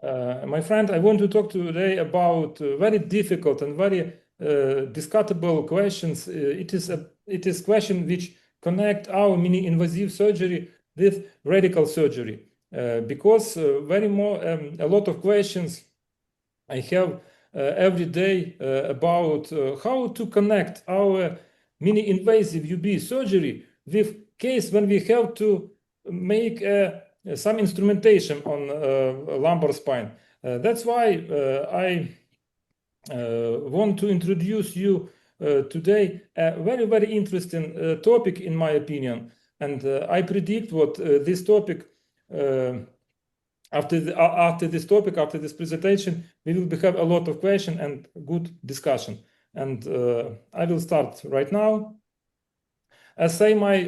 My friend, I want to talk today about very difficult and very discussable questions. It is question which connect our mini-invasive surgery with radical surgery, because a lot of questions I have every day about how to connect our mini-invasive UB surgery with case when we have to make some instrumentation on lumbar spine. That's why I want to introduce you today a very, very interesting topic, in my opinion. And I predict what this topic, after this presentation, we will have a lot of questions and good discussion. And I will start right now. As say my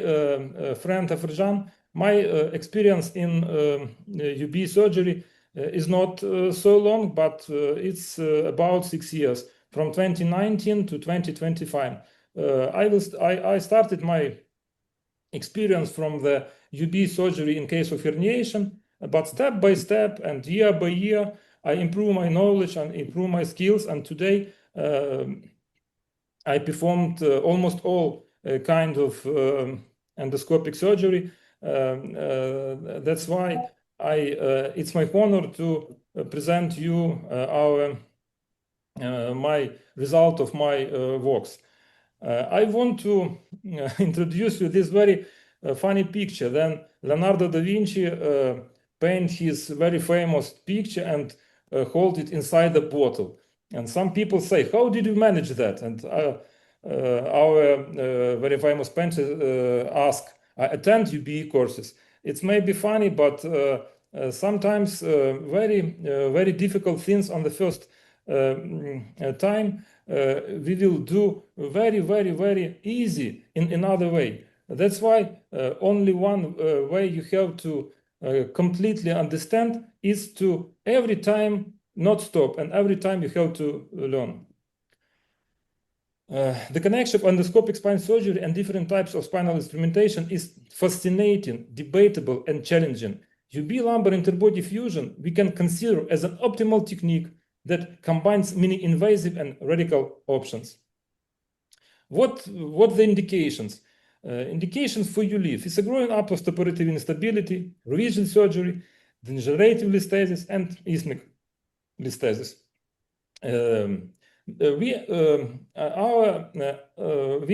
friend Afirjan, my experience in UB surgery is not so long, but it's about 6 years, from 2019 to 2025. I started my experience from the UB surgery in case of herniation, but step by step and year by year, I improve my knowledge and improve my skills. And today, I performed almost all kind of endoscopic surgery. That's why it's my honor to present you my result of my works. I want to introduce you this very funny picture. Then Leonardo da Vinci paint his very famous picture and hold it inside the bottle. And some people say, how did you manage that? And our very famous painter ask, I attend UB courses. It may be funny, but sometimes very difficult things on the first time we will do very easy in another way. That's why only one way you have to completely understand is to every time not stop, and every time you have to learn. The connection of endoscopic spine surgery and different types of spinal instrumentation is fascinating, debatable, and challenging. UB lumbar interbody fusion we can consider as an optimal technique that combines mini-invasive and radical options. What the indications? Indications for ULIF is a growing up postoperative instability, revision surgery, degenerative listhesis, and isthmic listhesis. We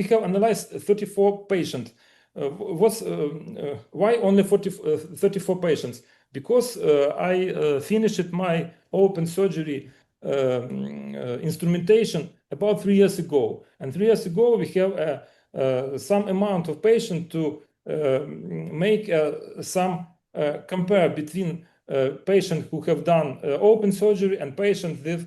have analyzed 34 patients. Why only 34 patients? Because I finished my open surgery instrumentation about 3 years ago. And 3 years ago, we have some amount of patients to make some compare between patients who have done open surgery and patients with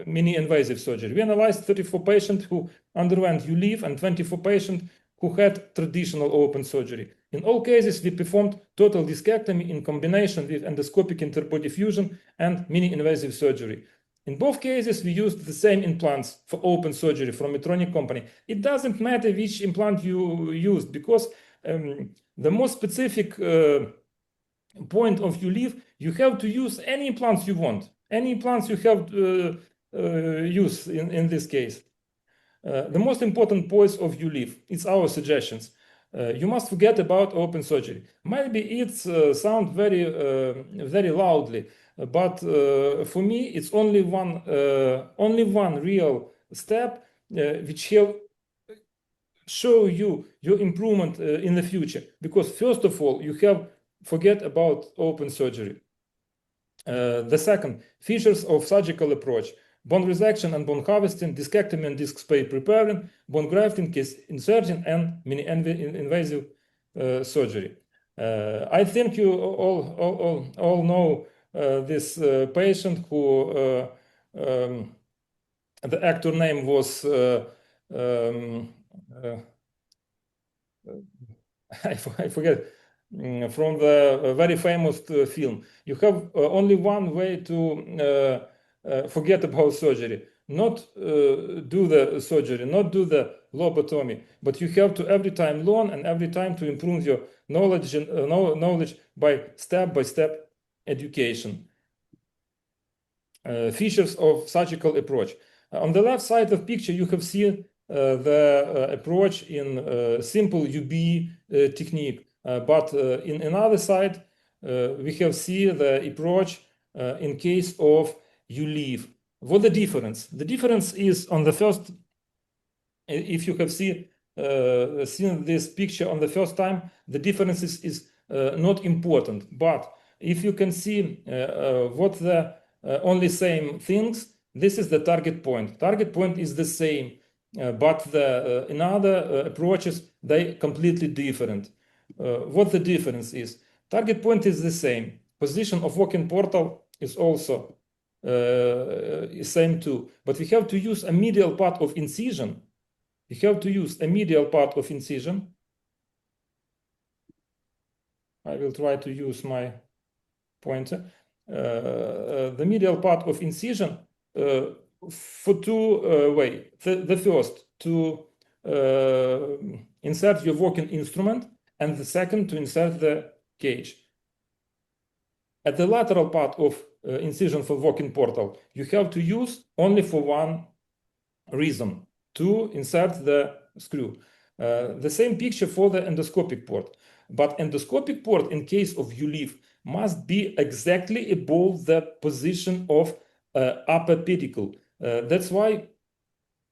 mini-invasive surgery. We analyzed 34 patients who underwent ULIF and 24 patients who had traditional open surgery. In all cases, we performed total discectomy in combination with endoscopic interbody fusion and mini-invasive surgery. In both cases, we used the same implants for open surgery from Medtronic company. It doesn't matter which implant you used, because the most specific point of ULIF, you have to use any implants you want. Any implants you have use in this case. The most important points of ULIF, it's our suggestions. You must forget about open surgery. Maybe it sounds very loudly, but for me, it's only one real step which will show you your improvement in the future. Because first of all, you have forget about open surgery. The second, features of surgical approach: bone resection and bone harvesting, discectomy and disc space preparing, bone grafting, case insertion, and mini-invasive surgery. I think you all know this patient who the actor name was I forget. From the very famous film. You have only one way to forget about surgery. Not do the surgery, not do the lobotomy, but you have to every time learn and every time to improve your knowledge by step-by-step education. features of surgical approach. On the left side of picture, you have seen the approach in simple UB technique, but in another side, we have seen the approach in case of ULIF. What the difference? The difference is on the first, if you have seen this picture on the first time, the difference is not important. But if you can see what the only same things, this is the target point. Target point is the same, but the in other approaches, they completely different. What the difference is? Target point is the same. Position of walk-in portal is also same too. But we have to use a medial part of incision. We have to use a medial part of incision. I will try to use my pointer. The medial part of incision for two ways. The first, to insert your walking instrument, and the second, to insert the cage. At the lateral part of incision for walking portal, you have to use only for one reason, to insert the screw. The same picture for the endoscopic port. But endoscopic port, in case of ULIF, must be exactly above the position of upper pedicle. That's why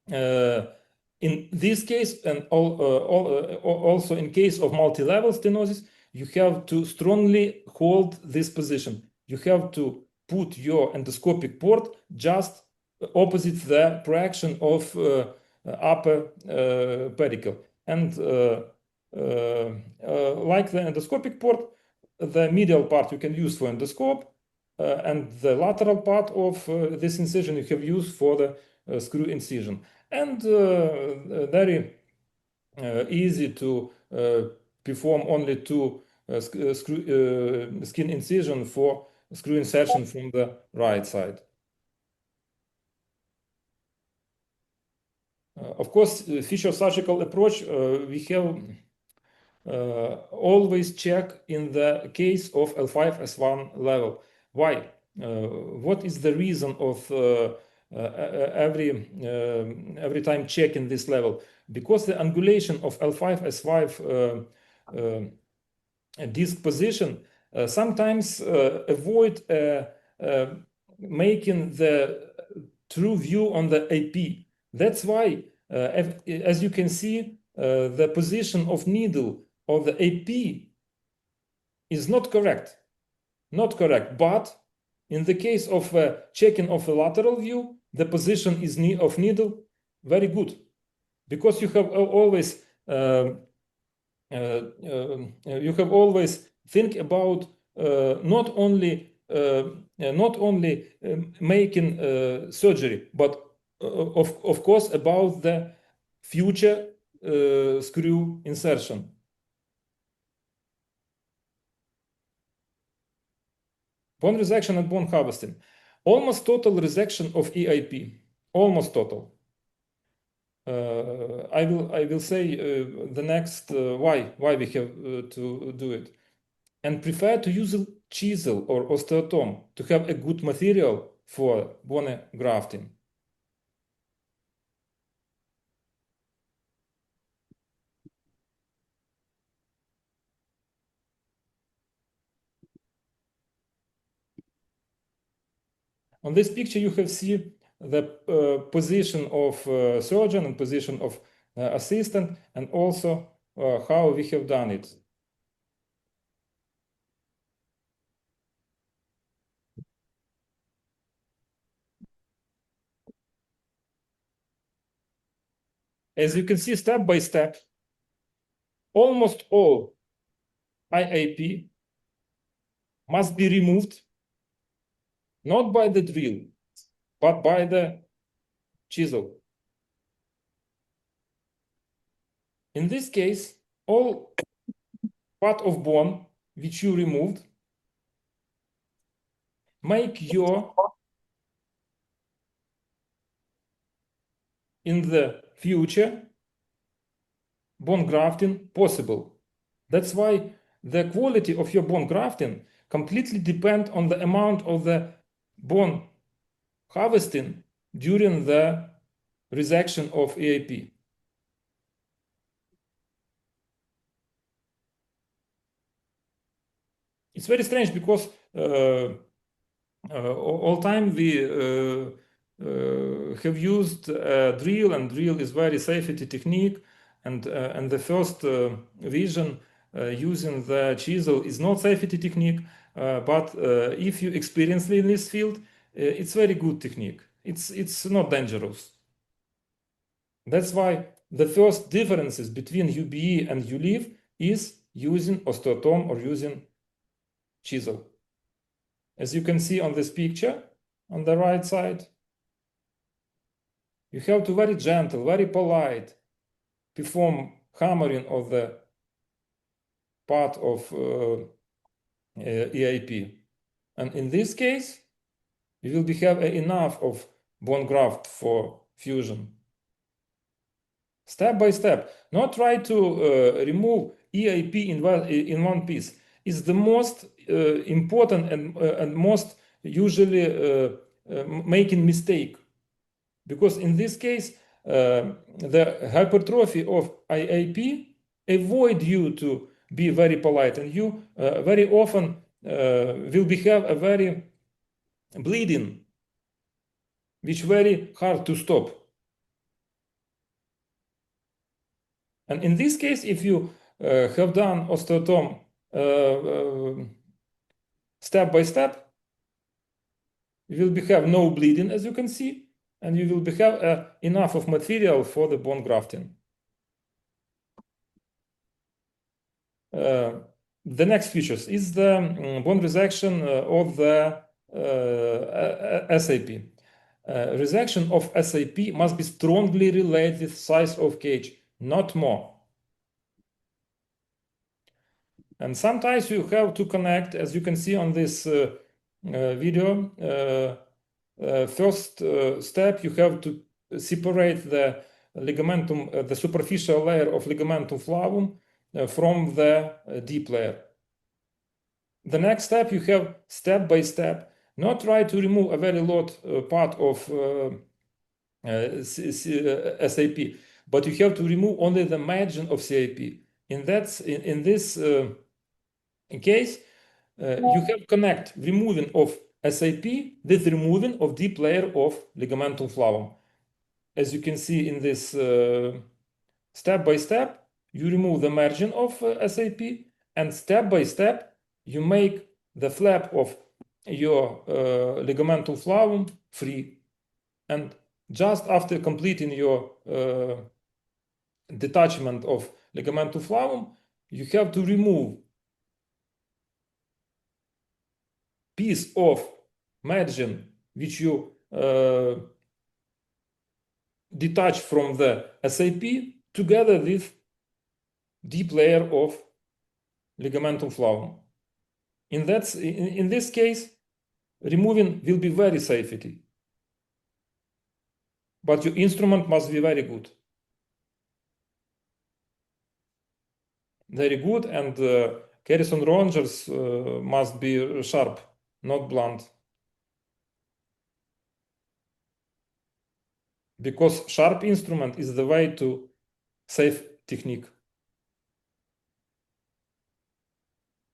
in this case, and also in case of multi-level stenosis, you have to strongly hold this position. You have to put your endoscopic port just opposite the projection of upper pedicle. And like the endoscopic port, the medial part you can use for endoscope, and the lateral part of this incision you have used for the screw incision. And very easy to perform only two skin incision for screw insertion from the right side. Of course, fissure surgical approach, we have always check in the case of L5 S1 level. Why? What is the reason of every time checking this level? Because the angulation of L5 S5 disc position sometimes avoid making the true view on the AP. That's why, as you can see, the position of needle of the AP is not correct. Not correct. But in the case of checking of a lateral view, the position is of needle very good, because you have always think about not only making surgery, but of course about the future screw insertion. Bone resection and bone harvesting. Almost total resection of EIP. Almost total. I will say the next why we have to do it. And prefer to use a chisel or osteotome to have a good material for bone grafting. On this picture, you have seen the position of surgeon and position of assistant, and also how we have done it. As you can see, step by step, almost all IAP must be removed, not by the drill, but by the chisel. In this case, all part of bone which you removed make your in the future bone grafting possible. That's why the quality of your bone grafting completely depends on the amount of the bone harvesting during the resection of EAP. It's very strange because all time we have used drill, and drill is very safety technique, and the first vision using the chisel is not safety technique, but if you experience in this field, it's very good technique. It's not dangerous. That's why the first differences between UBE and ULIF is using osteotome or using chisel. As you can see on this picture on the right side, you have to very gentle, very polite perform hammering of the part of EAP. And in this case, you will have enough of bone graft for fusion. Step by step, not try to remove EAP in one piece. Is the most important and most usually making mistake, because in this case the hypertrophy of IAP avoid you to be very polite, and you very often will have a very bleeding, which very hard to stop. And in this case, if you have done osteotome step by step, you will have no bleeding, as you can see, and you will have enough of material for the bone grafting. The next features is the bone resection of the SAP. Resection of SAP must be strongly related with size of cage, not more. And sometimes you have to connect, as you can see on this video, first step, you have to separate the ligamentum, the superficial layer of ligamentum flavum from the deep layer. The next step, you have step by step, not try to remove a very lot part of SAP, but you have to remove only the margin of CAP. In this case, you have connect removing of SAP with removing of deep layer of ligamentum flavum. As you can see in this step by step, you remove the margin of SAP, and step by step, you make the flap of your ligamentum flavum free. And just after completing your detachment of ligamentum flavum, you have to remove piece of margin which you detach from the SAP together with deep layer of ligamentum flavum. In this case, removing will be very safety, but your instrument must be very good. Very good, and Harrison Rogers must be sharp, not blunt. Because sharp instrument is the way to safe technique.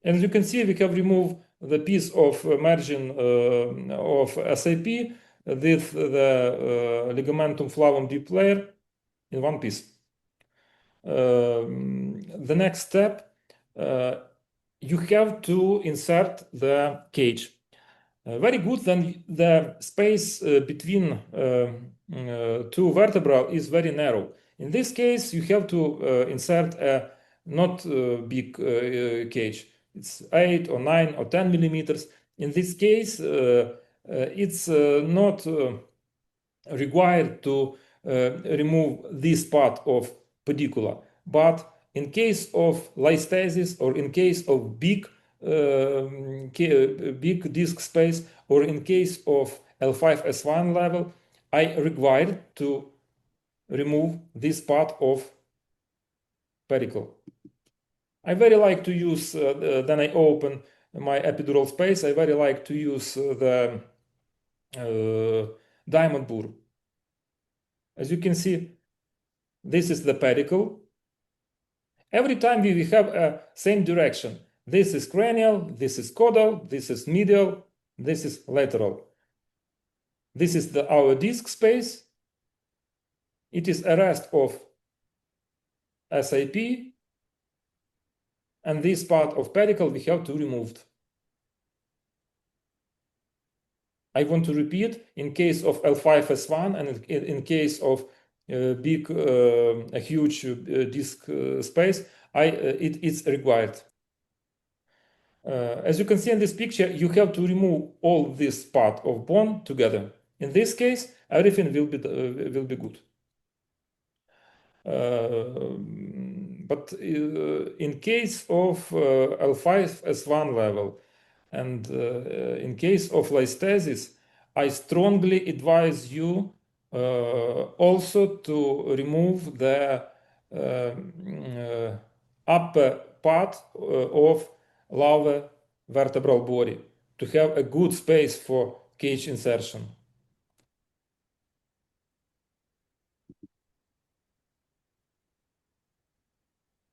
And you can see we have removed the piece of margin of SAP with the ligamentum flavum deep layer in one piece. The next step, you have to insert the cage. Very good, then the space between two vertebrae is very narrow. In this case, you have to insert a not big cage. It's 8 or 9 or 10 millimeters. In this case, it's not required to remove this part of pedicula. But in case of lystasis, or in case of big disc space, or in case of L5-S1 level, I require to remove this part of pedicle. I very like to use, then I open my epidural space, I very like to use the diamond burr. As you can see, this is the pedicle. Every time we have a same direction. This is cranial, this is caudal, this is medial, this is lateral. This is our disc space. It is a rest of SIP, and this part of pedicle we have to remove. I want to repeat, in case of L5-S1 and in case of a huge disc space, it's required. As you can see in this picture, you have to remove all this part of bone together. In this case, everything will be good. But in case of L5-S1 level and in case of lystasis, I strongly advise you also to remove the upper part of lower vertebral body to have a good space for cage insertion.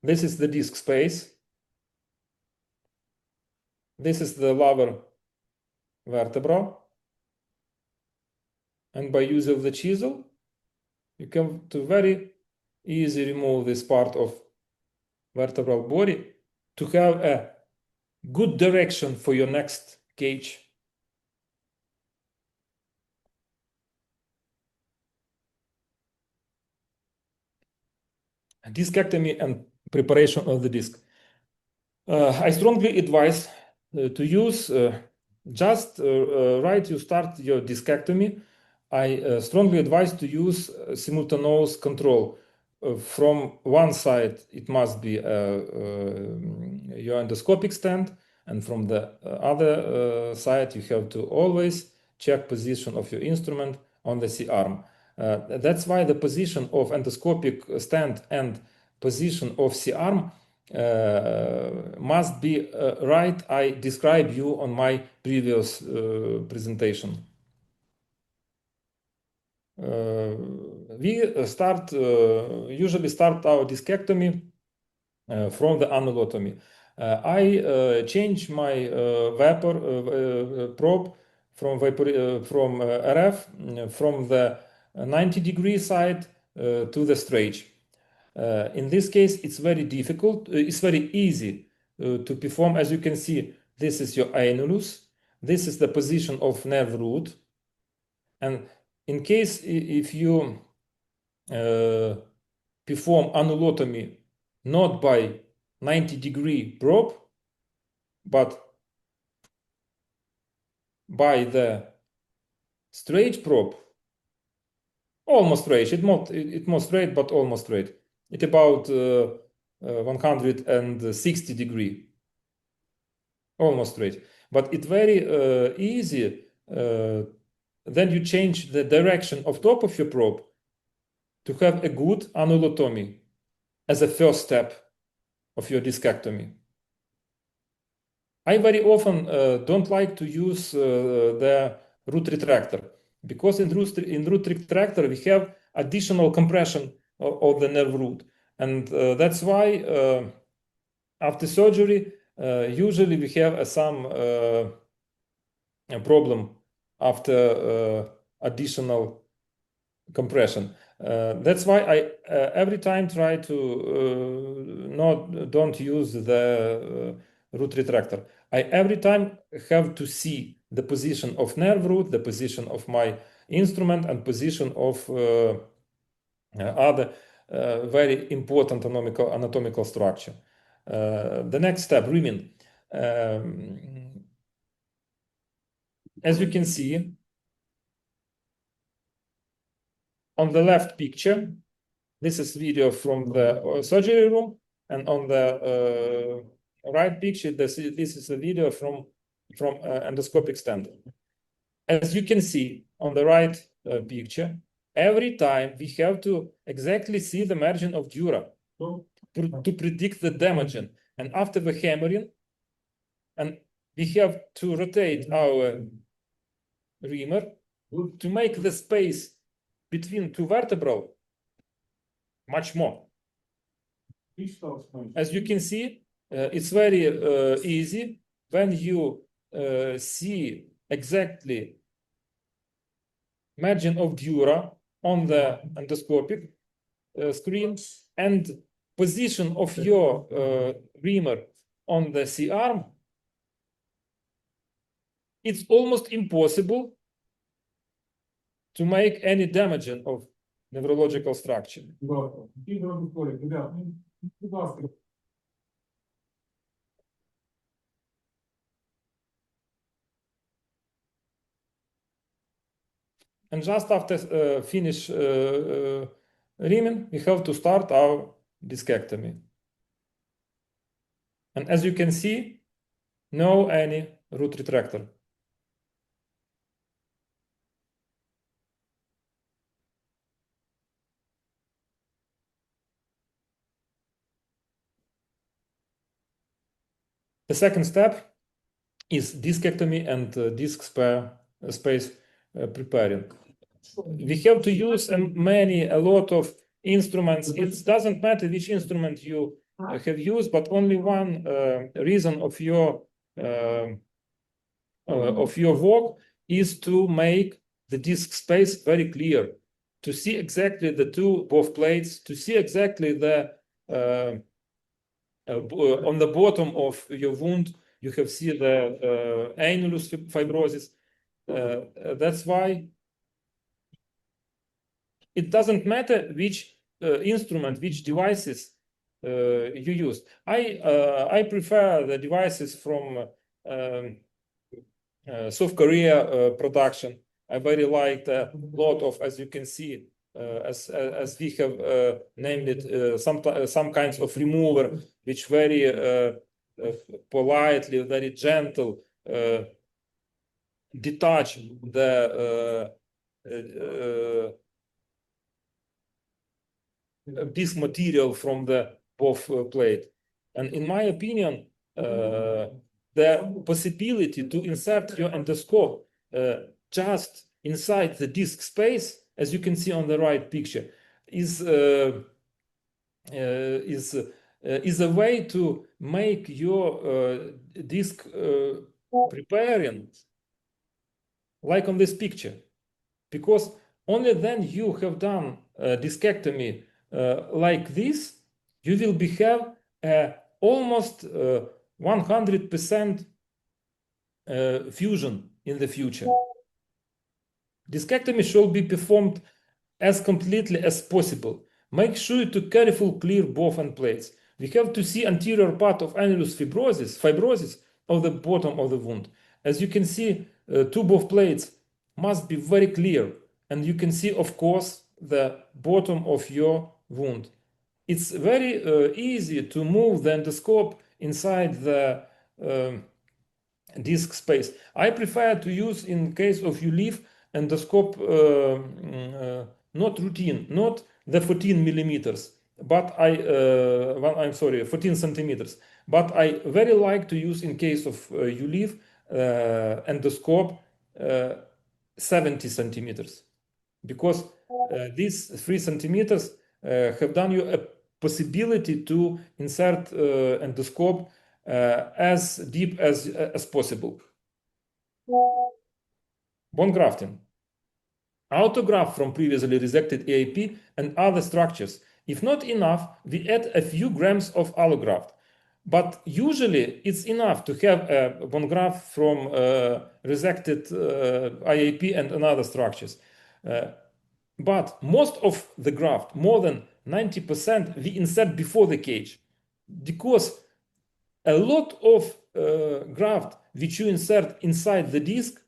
This is the disc space. This is the lower vertebra. And by use of the chisel, you can very easily remove this part of vertebral body to have a good direction for your next cage. Discectomy and preparation of the disc. I strongly advise to use just right you start your discectomy. I strongly advise to use simultaneous control. From one side, it must be your endoscopic stand, and from the other side, you have to always check position of your instrument on the C-arm. That's why the position of endoscopic stand and position of C-arm must be right. I described you on my previous presentation. We usually start our discectomy from the annulotomy. I change my vapor probe from RF from the 90-degree side to the straight. In this case, it's very difficult. It's very easy to perform. As you can see, this is your annulus. This is the position of nerve root. And in case if you perform annulotomy not by 90-degree probe, but by the straight probe, almost straight, it's not straight, but almost straight. It's about 160 degree, almost straight. But it's very easy. Then you change the direction of top of your probe to have a good annulotomy as a first step of your discectomy. I very often don't like to use the root retractor because in root retractor we have additional compression of the nerve root, and that's why after surgery usually we have some problem after additional compression. That's why I every time try to don't use the root retractor. I every time have to see the position of nerve root, the position of my instrument, and position of other very important anatomical structure. The next step, reaming. As you can see on the left picture, this is video from the surgery room, and on the right picture, this is a video from endoscopic stand. As you can see on the right picture, every time we have to exactly see the margin of dura to predict the damaging. And after the hammering, and we have to rotate our reamer to make the space between two vertebrae much more. As you can see, it's very easy when you see exactly margin of dura on the endoscopic screen and position of your reamer on the C-arm. It's almost impossible to make any damaging of neurological structure. And just after finish reaming, we have to start our discectomy. And as you can see, no any root retractor. The second step is discectomy and disc space preparing. We have to use a lot of instruments. It doesn't matter which instrument you have used, but only one reason of your work is to make the disc space very clear, to see exactly the both plates, to see exactly the on the bottom of your wound, you have seen the annulus fibrosis. That's why it doesn't matter which instrument, which devices you use. I prefer the devices from South Korea production. I very liked a lot of, as you can see, as we have named it, some kinds of remover, which very politely, very gentle, detach the this material from the both plate. And in my opinion, the possibility to insert your endoscope just inside the disc space, as you can see on the right picture, is a way to make your disc preparing like on this picture, because only then you have done discectomy like this, you will have almost 100% fusion in the future. Discectomy should be performed as completely as possible. Make sure to carefully clear both end plates. We have to see anterior part of annulus fibrosis of the bottom of the wound. As you can see, two both plates must be very clear, and you can see, of course, the bottom of your wound. It's very easy to move the endoscope inside the disc space. I prefer to use, in case of ULIF, endoscope not routine, not the 14 millimeters, but I'm sorry, 14 centimeters. But I very like to use, in case of ULIF, endoscope 70 centimeters, because these 3 centimeters have done you a possibility to insert endoscope as deep as possible. Bone grafting. Autograft from previously resected AIP and other structures. If not enough, we add a few grams of allograft. But usually it's enough to have a bone graft from resected IAP and other structures. But most of the graft, more than 90%, we insert before the cage, because a lot of graft which you insert inside the disc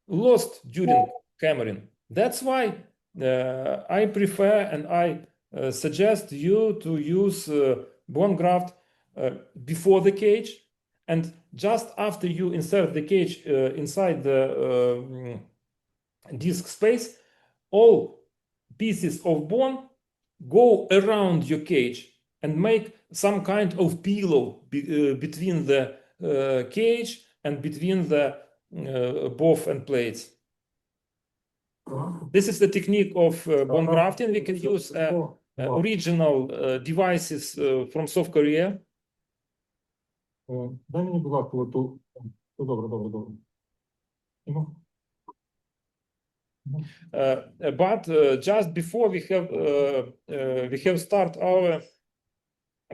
lost during hammering. That's why I prefer and I suggest you to use bone graft before the cage, and just after you insert the cage inside the disc space, all pieces of bone go around your cage and make some kind of pillow between the cage and between the both end plates. This is the technique of bone grafting. We can use original devices from South Korea. Дай мені, будь ласка, оту. Добре. But just before we have start our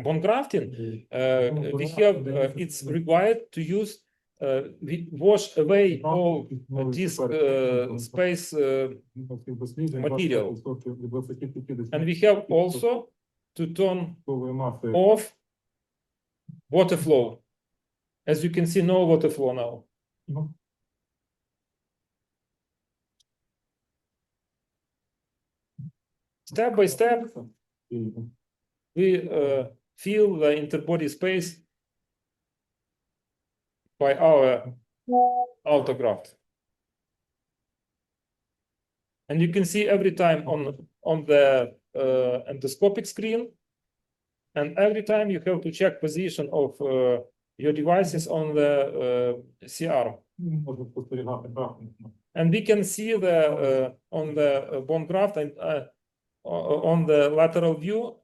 bone grafting, it's required to use we wash away all disc space material, and we have also to turn off water flow. As you can see, no water flow now. Step by step, we fill the interbody space by our autograft. And you can see every time on the endoscopic screen, and every time you have to check position of your devices on the CR. And we can see the on the bone graft and on the lateral view.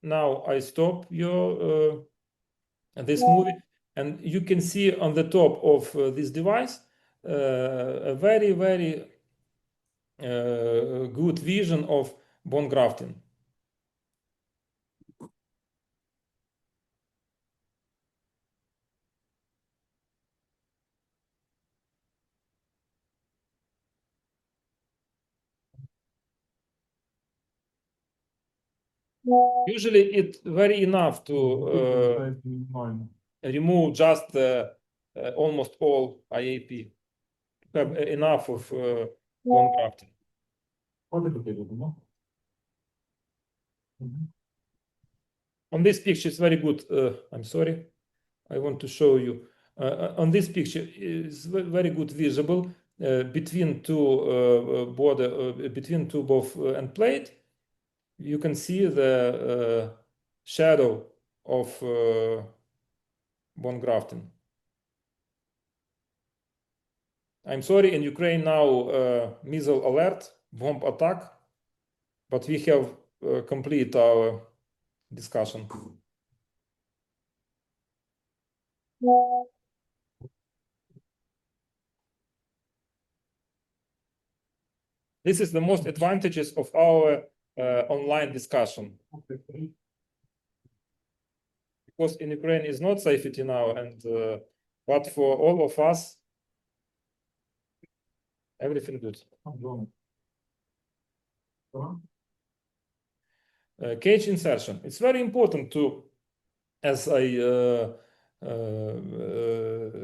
Now I stop your this movie, and you can see on the top of this device a very good vision of bone grafting. Usually it's very enough to remove just almost all IAP. Have enough of bone grafting. On this picture, it's very good. I'm sorry, I want to show you. On this picture, it's very good visible between two between two both end plate. You can see the shadow of bone grafting. I'm sorry, in Ukraine now missile alert, bomb attack, but we have complete our discussion. This is the most advantages of our online discussion. Because in Ukraine is not safety now, and but for all of us, everything good. Cage insertion. It's very important to, as I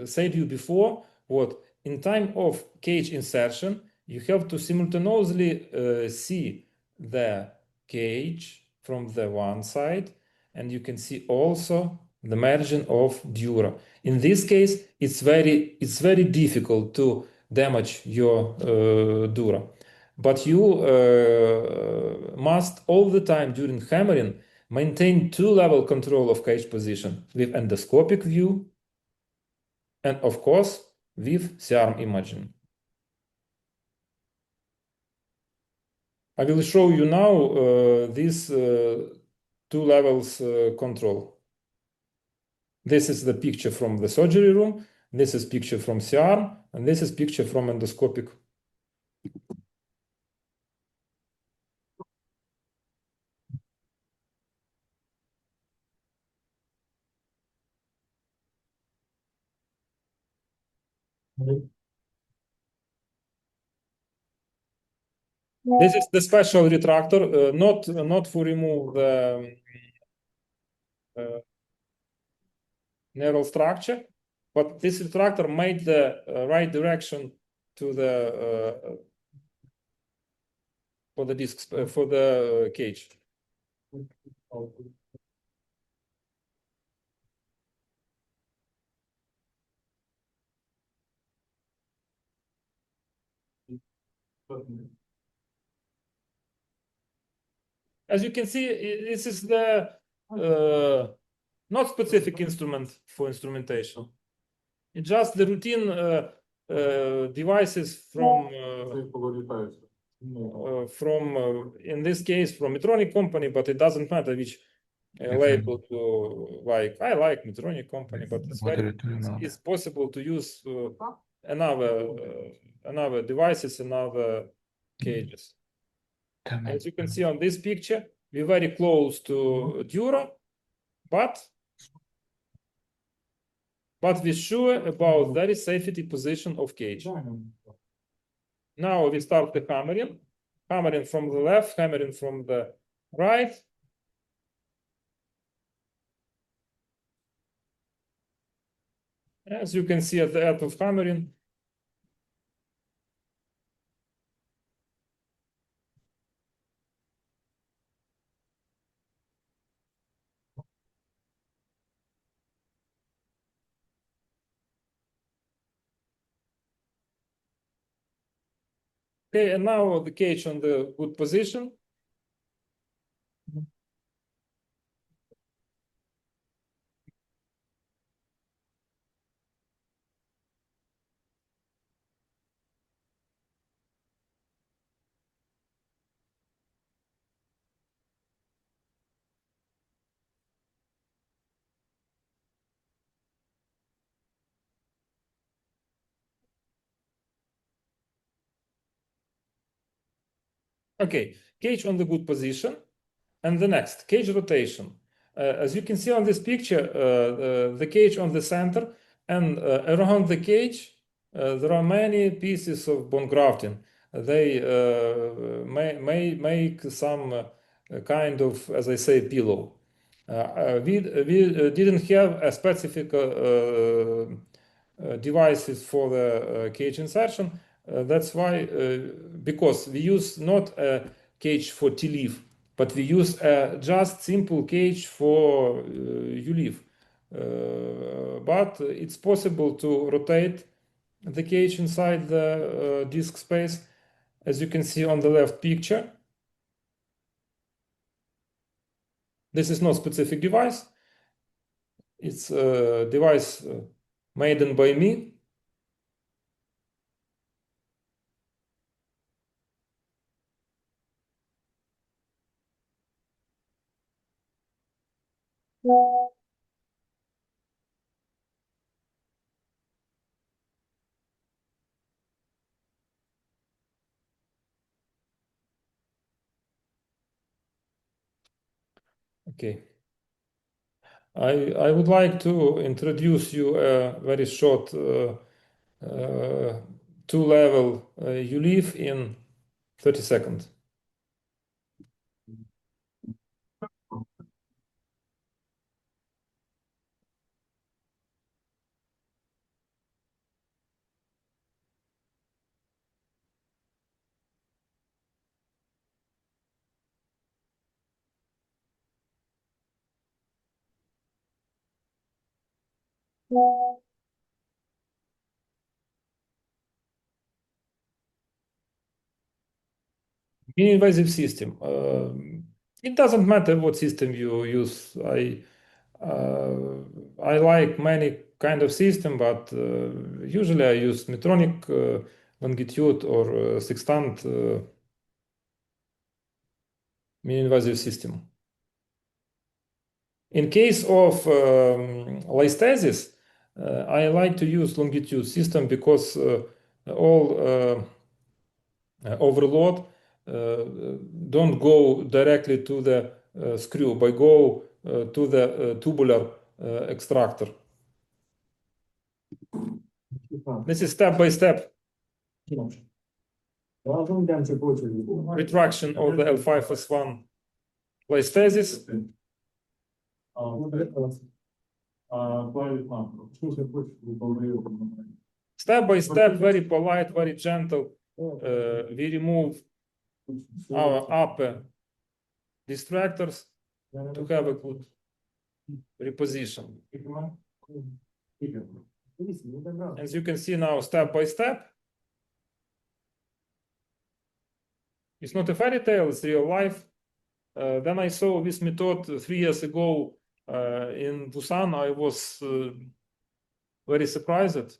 said to you before, what in time of cage insertion, you have to simultaneously see the cage from the one side, and you can see also the margin of dura. In this case, it's very difficult to damage your dura, but you must all the time during hammering maintain two-level control of cage position with endoscopic view and of course with C-arm imaging. I will show you now these two levels control. This is the picture from the surgery room, this is picture from C-arm, and this is picture from endoscopic. This is the special retractor, not for remove the neural structure, but this retractor made the right direction to the for the discs for the cage. As you can see, this is the not specific instrument for instrumentation. It's just the routine devices from from, in this case, from Medtronic company, but it doesn't matter which label to like. I like Medtronic company, but it's possible to use another devices, another cages. As you can see on this picture, we're very close to Dura, but we're sure about very safety position of cage. Now we start the hammering from the left, hammering from the right. As you can see at the end of hammering, okay, and now the cage on the good position. Okay, cage on the good position. And the next, cage rotation. As you can see on this picture, the cage on the center, and around the cage, there are many pieces of bone grafting. They may make some kind of, as I say, pillow. We didn't have a specific devices for the cage insertion. That's why, because we use not a cage for TLIF, but we use a just simple cage for ULIF. But it's possible to rotate the cage inside the disc space, as you can see on the left picture. This is no specific device. It's a device made by me. Okay. I would like to introduce you a very short two-level ULIF in 30 seconds. Invasive system. It doesn't matter what system you use. I like many kind of system, but usually I use Medtronic longitude or sextant mini-invasive system. In case of listhesis, I like to use longitude system because all overload don't go directly to the screw, but go to the tubular extractor. This is step-by-step retraction of the L5S1 listhesis. Step-by-step, very polite, very gentle. We remove our upper distractors to have a good reposition. As you can see now, step-by-step. It's not a fairy tale, it's real life. Then I saw this method 3 years ago in Busan. I was very surprised.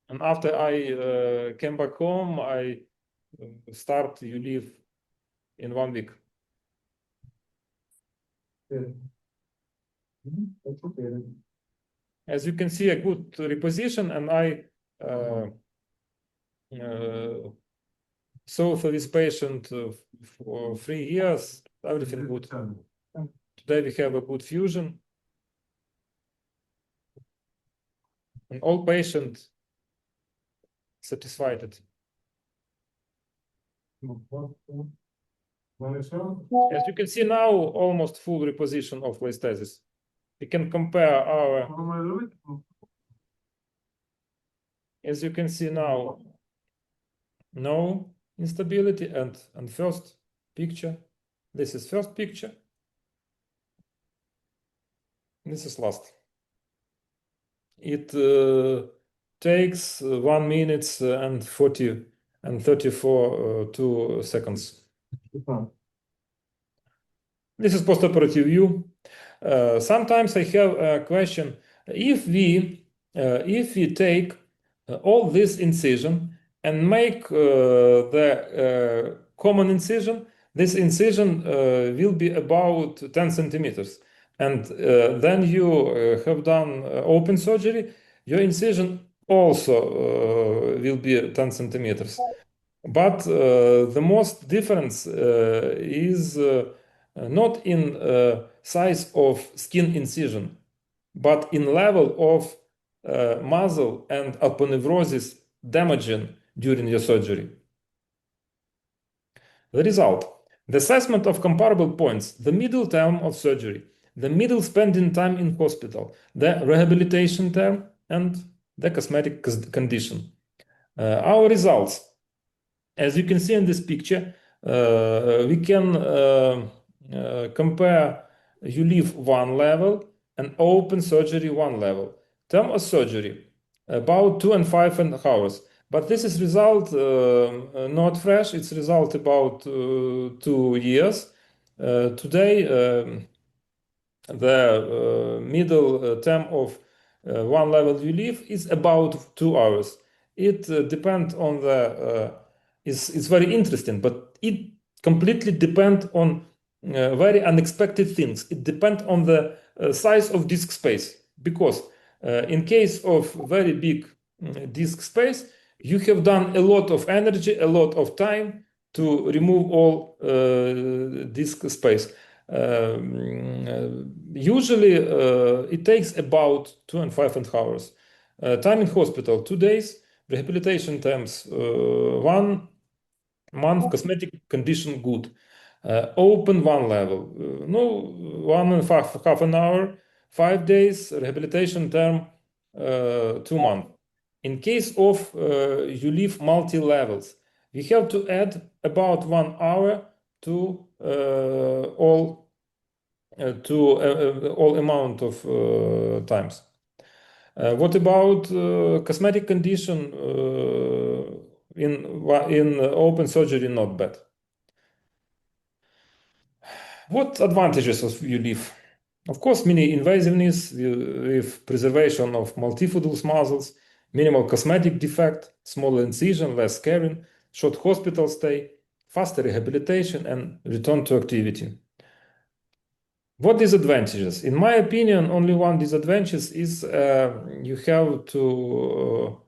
And after I came back home, I start ULIF in 1 week. That's okay. As you can see, a good reposition, and I saw for this patient for 3 years, everything good. Today we have a good fusion. And all patients satisfied it. As you can see now, almost full reposition of listhesis. We can compare our, as you can see now, no instability, and first picture. This is first picture. This is last. It takes 1 minute and 34 seconds. This is postoperative view. Sometimes I have a question: if we take all this incision and make the common incision, this incision will be about 10 centimeters. And then you have done open surgery, your incision also will be 10 centimeters. But the most difference is not in size of skin incision, but in level of muscle and aponeurosis damaging during your surgery. The result: the assessment of comparable points, the middle term of surgery, the middle spending time in hospital, the rehabilitation term, and the cosmetic condition. Our results, as you can see in this picture, we can compare ULIF 1 level and open surgery 1 level. Term of surgery, about 2 and 5 hours. But this is result not fresh, it's result about 2 years. Today, the middle term of 1 level ULIF is about 2 hours. It depends on the, it's very interesting, but it completely depends on very unexpected things. It depends on the size of disc space, because in case of very big disc space, you have done a lot of energy, a lot of time to remove all disc space. Usually it takes about 2 and 5 hours. Time in hospital 2 days, rehabilitation times 1 month, cosmetic condition good. Open 1 level, no 1.5 an hour, 5 days, rehabilitation term 2 months. In case of ULIF multi-levels, we have to add about 1 hour to all amount of times. What about cosmetic condition in open surgery? Not bad. What advantages of ULIF? Of course, mini invasiveness with preservation of multifidus muscles, minimal cosmetic defect, smaller incision, less scarring, short hospital stay, faster rehabilitation, and return to activity. What disadvantages? In my opinion, only one disadvantage is you have to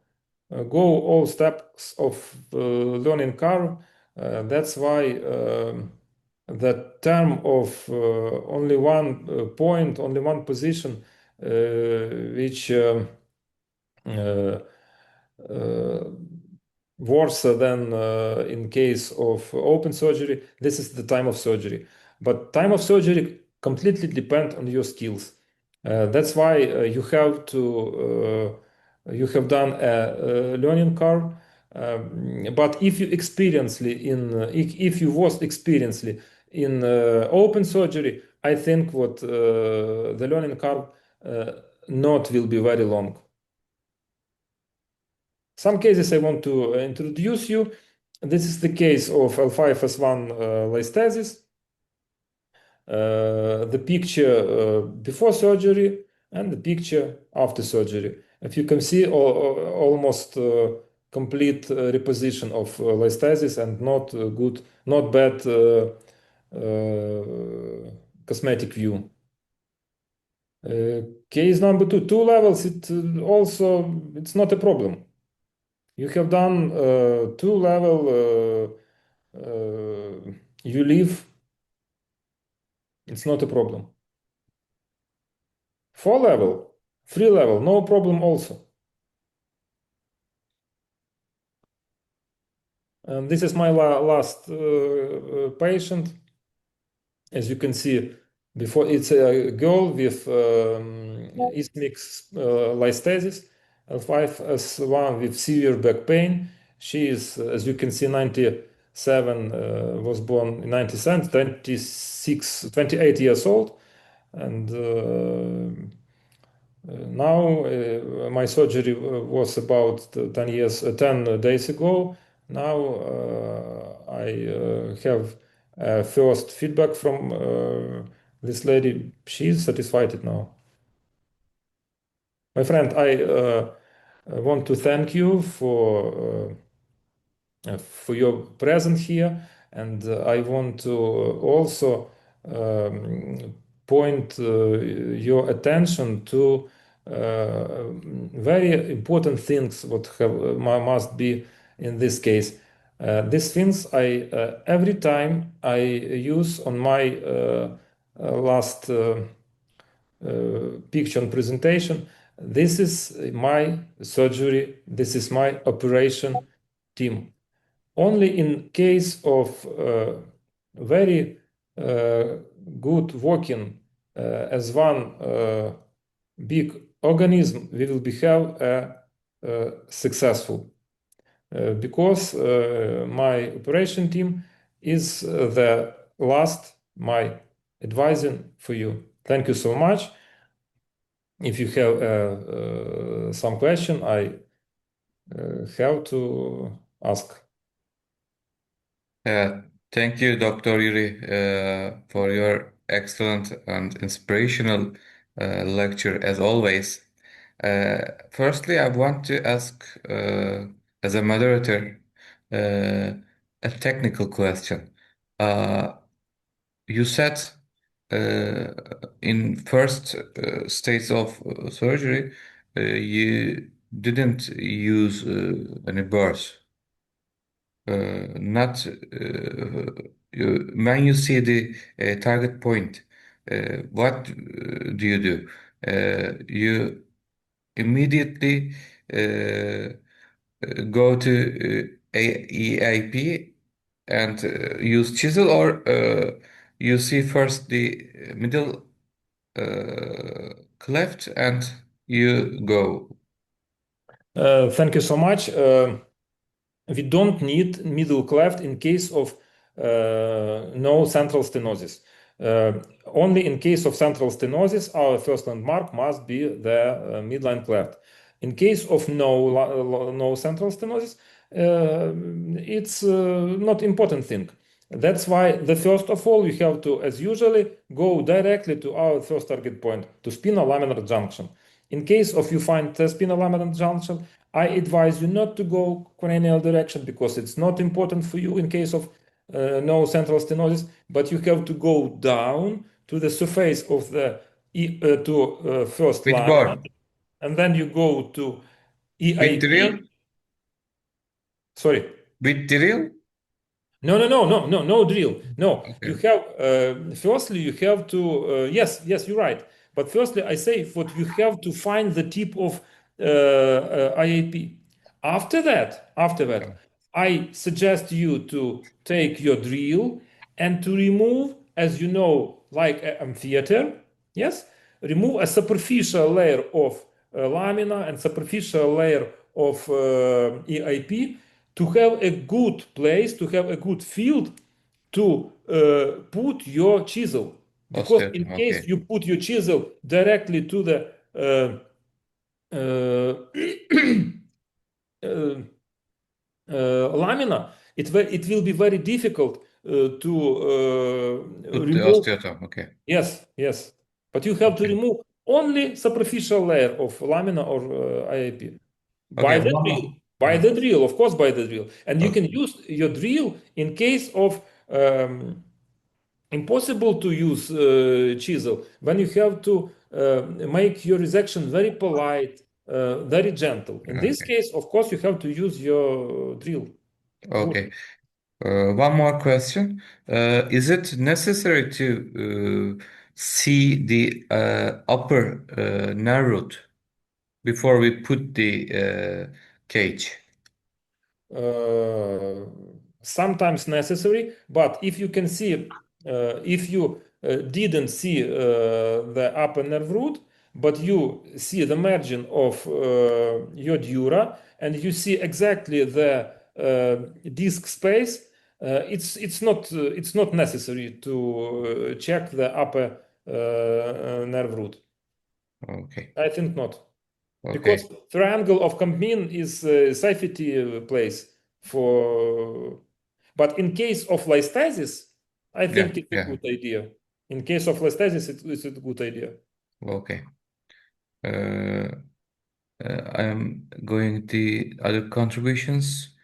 go all steps of learning curve. That's why the term of only one point, only one position, which worse than in case of open surgery, this is the time of surgery. But time of surgery completely depend on your skills. That's why you have to you have done a learning curve. But if you if you was experiencedly in open surgery, I think what the learning curve not will be very long. Some cases I want to introduce you. This is the case of L5S1 listhesis. The picture before surgery and the picture after surgery. If you can see, almost complete reposition of listhesis and not bad cosmetic view. Case number 2, 2 levels, it's not a problem. You have done 2-level ULIF, it's not a problem. 4-level, 3-level, no problem also. And this is my last patient. As you can see, before it's a girl with ischemic listhesis, L5S1 with severe back pain. She is, as you can see, 97, was born in 97, 28 years old. And now my surgery was about 10 days ago. Now I have first feedback from this lady. She is satisfied now. My friend, I want to thank you for your presence here, and I want to also point your attention to very important things what must be in this case. These things I every time I use on my last picture and presentation. This is my surgery. This is my operation team. Only in case of very good working as one big organism, we will have successful because my operation team is the last my advising for you. Thank you so much. If you have some question, I have to ask. Thank you, Dr. Yuri, for your excellent and inspirational lecture as always. Firstly, I want to ask, as a moderator, a technical question. You said in first stage of surgery, you didn't use any burrs. Not when you see the target point, what do you do? You immediately go to EIP and use chisel, or you see first the middle cleft and you go. Thank you so much. We don't need middle cleft in case of no central stenosis. Only in case of central stenosis, our first landmark must be the midline cleft. In case of no central stenosis, it's not important thing. That's why the first of all, you have to, as usually, go directly to our first target point, to spinolaminar junction. In case of you find the spinolaminar junction, I advise you not to go cranial direction because it's not important for you in case of no central stenosis, but you have to go down to the surface of the first With line, bar. and then you go to With drill? EIP. Sorry. With drill? No drill. No, Okay. you have, firstly, you have to, yes, you're right. But firstly, I say what you have to find the tip of IAP. After that, I suggest you to take your drill and to remove, as you know, like an amphitheater, yes, remove a superficial layer of lamina and superficial layer of EIP to have a good place, to have a good field to put your chisel. Because in case Okay. you put your chisel directly to the lamina, it will be very difficult to Put the remove. osteotomy, okay. Yes. But you have to Okay. remove only superficial layer of lamina or IAP. By Okay, the drill. By the drill, of course, by the drill. And you can Okay. use your drill in case of impossible to use chisel, when you have to make your resection very polite, very gentle. In this Okay. case, of course, you have to use your drill. Good. Okay. One more question. Is it necessary to see the upper nerve root before we put the cage? Sometimes necessary, but if you can see, if you didn't see the upper nerve root, but you see the margin of your dura and you see exactly the disc space, it's not necessary to check the upper nerve root. Okay. I think not. Because Okay. triangle of Campmin is a safety place for, but in case of lystasis, I Yeah. think it's a Yeah. good idea. In case of lystasis, it's a good idea. Okay. Uh, I am going the other contributions.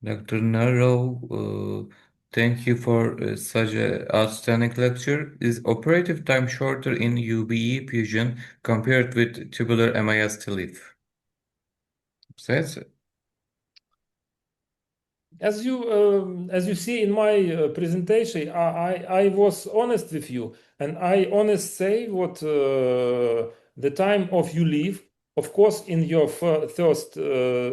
Dr. Naro, thank you for such an outstanding lecture. Is operative time shorter in UBE fusion compared with tubular MIS TLIF? Says, As you see in my presentation, I was honest with you, and I honest say what the time of ULIF, of course, in your first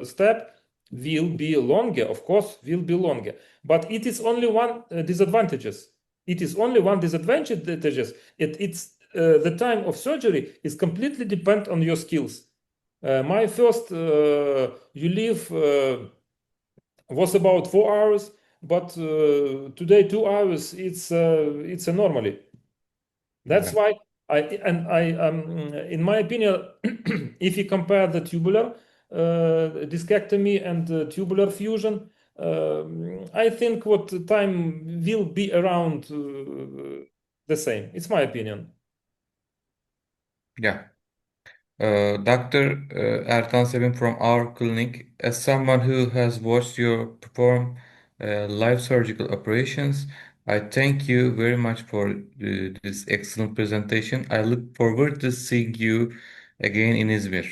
step will be longer. Of course, will be longer, but it is only one disadvantages. It is only one disadvantages. It's the time of surgery is completely depend on your skills. My first ULIF was about 4 hours, but today 2 hours it's a normally. That's yeah, why I in my opinion, if you compare the tubular discectomy and tubular fusion, I think what time will be around the same. It's my opinion. yeah. Dr. Ertan Sevim from our clinic, as someone who has watched you perform live surgical operations, I thank you very much for this excellent presentation. I look forward to seeing you again in İzmir.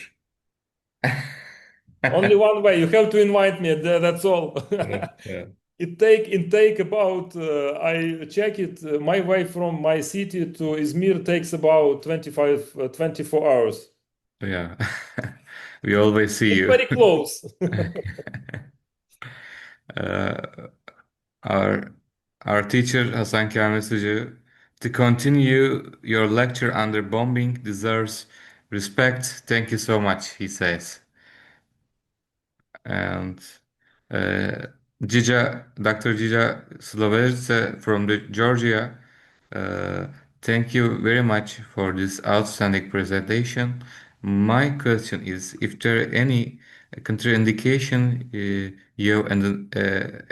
Only one way. You have to invite me. That's all. Yeah, yeah. It take about I check it. My way from my city to Izmir takes about 25 24 hours. Yeah. We always see It's you. very close. Uh, our our teacher Hasan Kamil Sucu, to continue your lecture under bombing deserves respect. Thank you so much, he says. And uh, Dr. Gija Sloveritsa from the Georgia, uh, thank you very much for this outstanding presentation. My question is if there are any contraindication you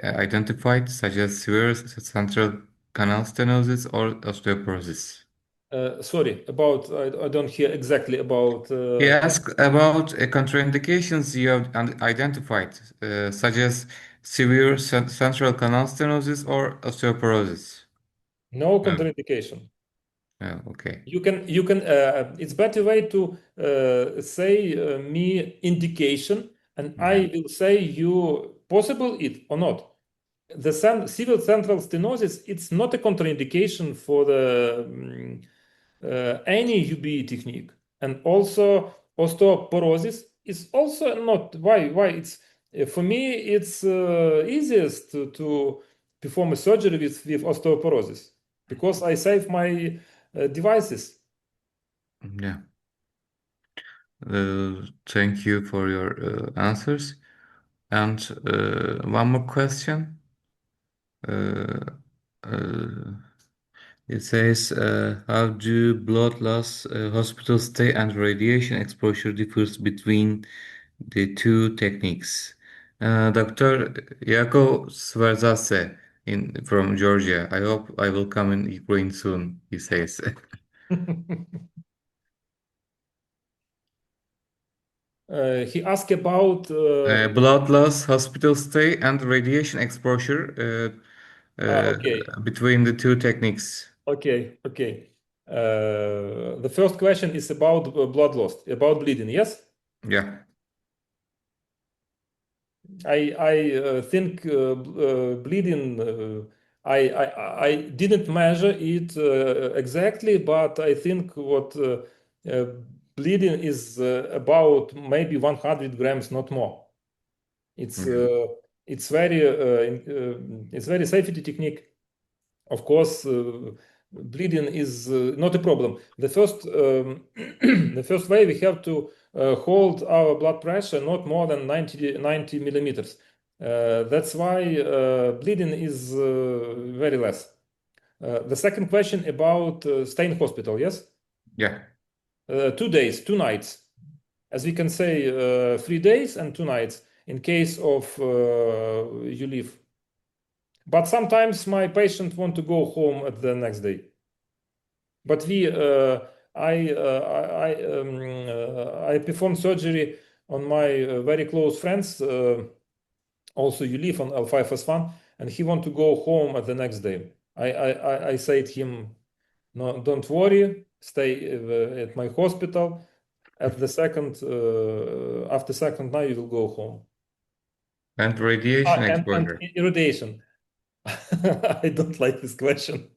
identified, such as severe central canal stenosis or osteoporosis. Sorry about I don't hear exactly about. He asked about contraindications you have identified, such as severe central canal stenosis or osteoporosis. No Yeah. contraindication. Okay. You can it's better way to say me indication, and Yeah. I will say you possible it or not. The severe central stenosis, it's not a contraindication for the any UBE technique, and also osteoporosis is also not. Why it's for me it's easiest to perform a surgery with osteoporosis because I save my devices. Yeah. Thank you for your answers. And one more question. Uh, uh, it says, how do blood loss, hospital stay, and radiation exposure differs between the two techniques? Dr. Yakov Sverzadze from Georgia. I hope I will come in Ukraine soon, he says. He asked about Blood loss, hospital stay, and radiation exposure okay, between the two techniques. okay. The first question is about blood loss, about bleeding. Yes, Yeah. I think bleeding. I didn't measure it exactly, but I think what uh, bleeding is about maybe 100 grams, not more. It's Mhm. it's very it's very safety technique. Of course, bleeding is not a problem. The first the first way we have to hold our blood pressure not more than 90 millimeters. That's why bleeding is very less. The second question about stay in hospital, yes? Yeah. 2 days, 2 nights. As we can say, 3 days and 2 nights in case of ULIF. But sometimes my patient want to go home at the next day. But I performed surgery on my very close friends, also ULIF on L5S1, and he want to go home at the next day. I said him, no, don't worry, stay at my hospital. At the second, after second night, you will go home. And radiation And exposure. irradiation. I don't like this question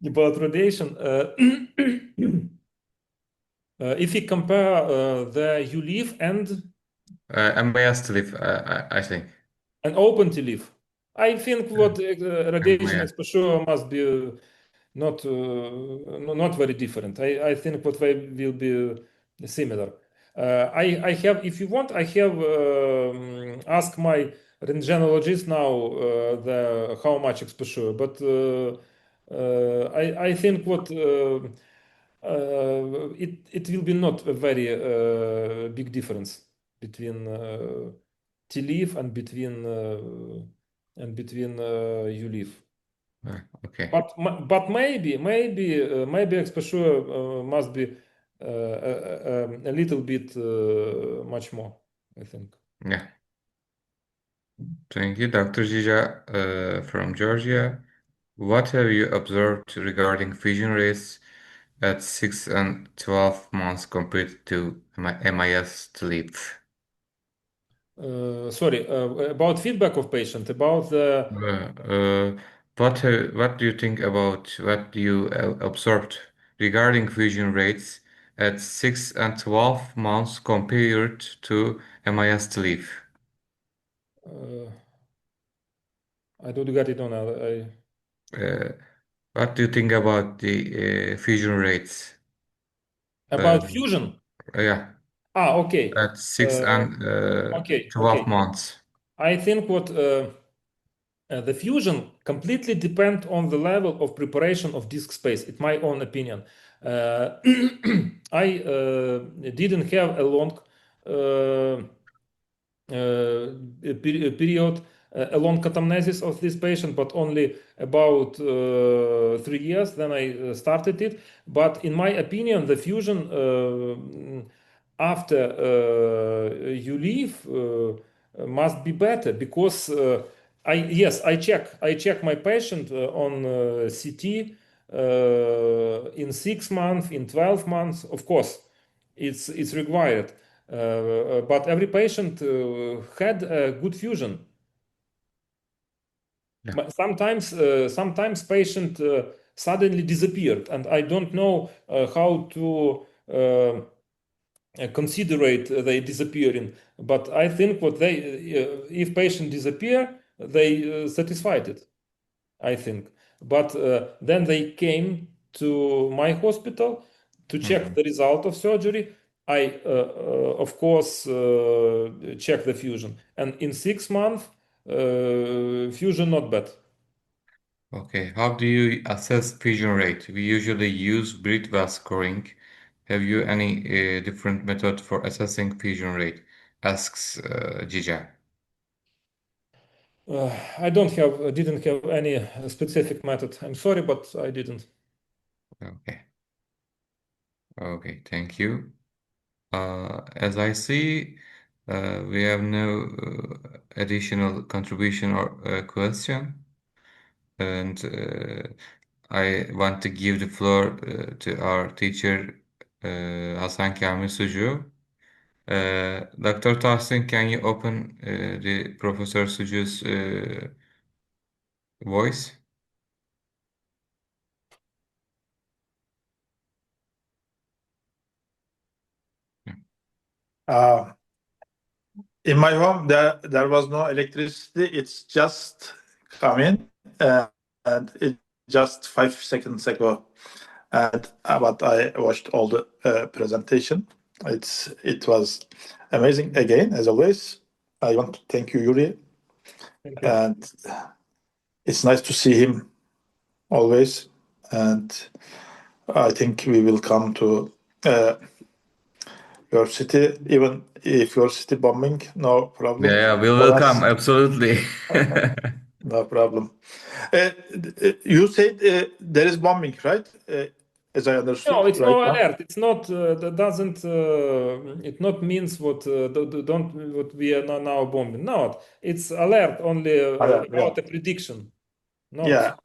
about radiation. If you compare the ULIF and MIS TLIF, I think. an open TLIF, I think what radiation MIS. exposure must be not very different. I think what they will be similar. I have, if you want, I have asked my rentgenologist now the how much exposure, but I think what it will be not a very big difference between TLIF and between ULIF. Okay. But maybe exposure must be a little bit much more, I think. Yeah. Thank you, Dr. Jija, from Georgia. What have you observed regarding fusion rates at 6 and 12 months compared to MIS TLIF? Sorry, about feedback of patient, about the What do you think about what you observed regarding fusion rates at 6 and 12 months compared to MIS TLIF? uh, I don't get it on. Uh, what do you think about the fusion rates? Uh, About fusion. yeah, Okay. at 6 and Okay. 12 months. I think what the fusion completely depend on the level of preparation of disk space. It's my own opinion. I didn't have a long period, a long catamnesis of this patient, but only about 3 years. Then I started it. But in my opinion, the fusion after you leave must be better because I check my patient on CT in 6 months, in 12 months. Of course, it's required. But every patient had a good fusion. Yeah. But sometimes patient suddenly disappeared, and I don't know how to considerate they disappearing. But I think what they, if patient disappear, they satisfied it. I think. But then they came to my hospital to check Mhm. the result of surgery. I, of course, check the fusion. And in 6 months, fusion not bad. Okay, how do you assess fusion rate? We usually use breath scoring. Have you any different method for assessing fusion rate? Asks Jija. Didn't have any specific method. I'm sorry, but I didn't. Okay. Okay, thank you. As I see, we have no additional contribution or question, and I want to give the floor to our teacher, Hasan Kamil Sucu. Dr. Tahsin, can you open the Professor Sucu's voice? In my home, there was no electricity. It's just come in, and it just 5 seconds ago. And but I watched all the presentation. It was amazing again, as always. I want to thank you, Yuri, Thank you. and it's nice to see him always. And I think we will come to your city, even if your city bombing, no problem. Yeah, we For will us, come, absolutely. no problem. You said there is bombing, right? As I understood, No, it's right no now. alert. It's not. That doesn't. It not means don't what we are now bombing. No, it's alert only Alert, yeah. about a prediction. Not. Yeah,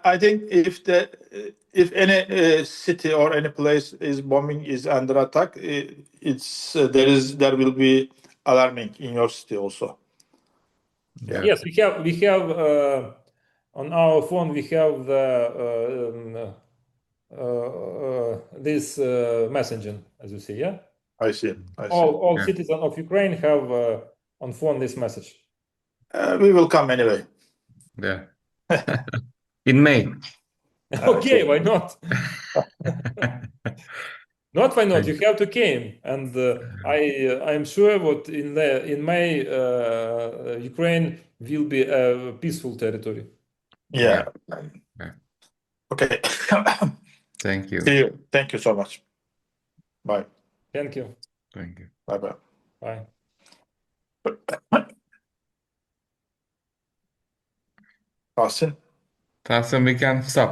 I think if any city or any place is bombing is under attack, there will be alarming in your city also. Yeah. Yes, we have on our phone we have the this messaging, as you see. Yeah, I see. all Yeah. citizens of Ukraine have on phone this message. We will come anyway. Yeah. In May. Okay, why not? Not why not? Thank You have to came, and I'm sure what in May Ukraine will be a peaceful territory. Yeah. Yeah. Okay. Thank you. See you. Thank you so much. Bye. Thank you. Thank you. Bye. Bye. Bye. Tahsin. Tahsin, we can stop.